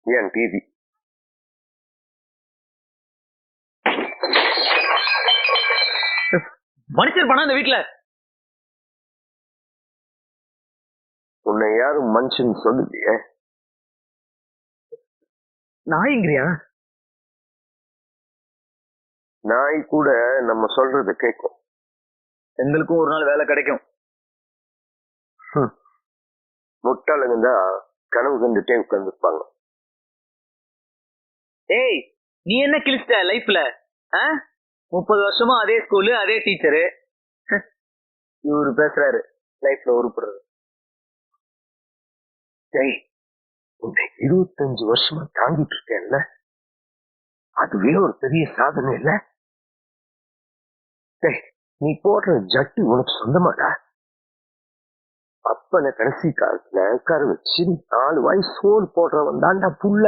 என் TV. மனுஷர் பணம் இந்த வீட்டுல. உன்னை யாரும் மனுஷன் சொல்லுவியே. நாய்ங்கிறியா? நாய் கூட நம்ம சொல்றது கேட்கும். எங்களுக்கும் ஒரு நாள் வேலை கிடைக்கும். முட்டாளுங்க தான் கனவு கண்டுட்டே உட்கார்ந்துருப்பாங்க. ஏய், நீ என்ன கிழிச்சிட்ட லைஃப்ல? 30 வருஷமா அதே ஸ்கூலு, அதே டீச்சரு. இவரு பேசுறாரு லைஃப்ல உருப்படுறது. டேய், இந்த 25 வருஷமா தாங்கிட்டு இருக்கேன்ல, அதுவே ஒரு பெரிய சாதனை இல்ல? டேய், நீ போடுற ஜட்டி உனக்கு சொந்தமாடா? அப்பனை கடைசி காலத்துல உட்கார வச்சு 4 வாய் சோறு போடுறவன் தான்டா புள்ள.